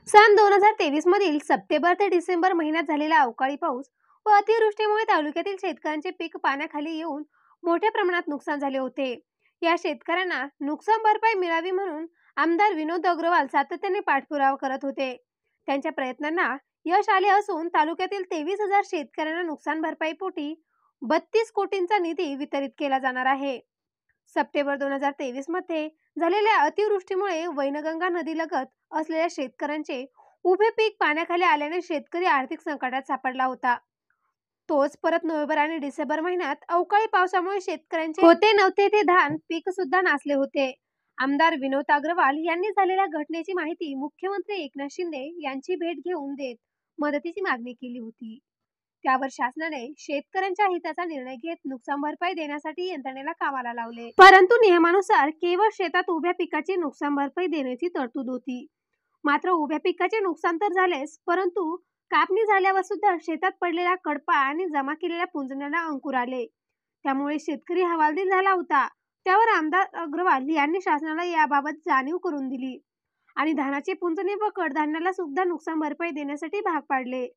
सन 2023 मधील सप्टेंबर ते डिसेंबर महिन्यात झालेला अवकाळी पाऊस व अतिवृष्टीमुळे तालुक्यातील शेतकऱ्यांचे पीक पाण्याखाली येऊन मोठ्या प्रमाणात नुकसान झाले होते। या शेतकऱ्यांना नुकसान भरपाई मिळावी म्हणून आमदार विनोद अग्रवाल सातत्याने पाठपुरावा करत होते। त्यांच्या प्रयत्नांना यश आले असून तालुक्यातील 23,000 शेतकऱ्यांना नुकसान भरपाई पोटी 32 कोटींचा निधी वितरित केला जाणार आहे। सप्टेंबर 2023 मध्ये झालेल्या अतिवृष्टीमुळे वैनगंगा नदीलगत असलेल्या शेतकऱ्यांचे उभे पीक पाण्याखाली आल्याने शेतकरी आर्थिक संकटात सापडला होता। तोच परत नोव्हेंबर आणि डिसेंबर महिन्यात अवकाळी पावसामुळे शेतकऱ्यांचे होते नव्हते ते धान पीक सुद्धा नासले होते। आमदार विनोद अग्रवाल यांनी झालेल्या घटनेची माहिती मुख्यमंत्री एकनाथ शिंदे यांची भेट घेऊन देत मदतीची मागणी केली होती। त्यावर शासनाने शेतकऱ्यांच्या हिताचा निर्णय घेत नुकसान भरपाई देण्यासाठी यंत्रणेला कामाला लावले, परंतु नियमानुसार केवळ शेतात उभ्या पिकाची नुकसान भरपाई देण्याची तरतूद होती। मात्र उभ्या पिकाचे नुकसान तर झालेच, परंतु कापणी झाल्यावर सुद्धा शेतात पडलेला कडपा आणि जमा केलेल्या पुंजण्याला अंकुर आले, त्यामुळे शेतकरी हवालदिल झाला होता। त्यावर आमदार अग्रवाल यांनी शासनाला याबाबत जाणीव करून दिली आणि धानाचे पुंजणे व कडधान्याला सुद्धा नुकसान भरपाई देण्यासाठी भाग पाडले।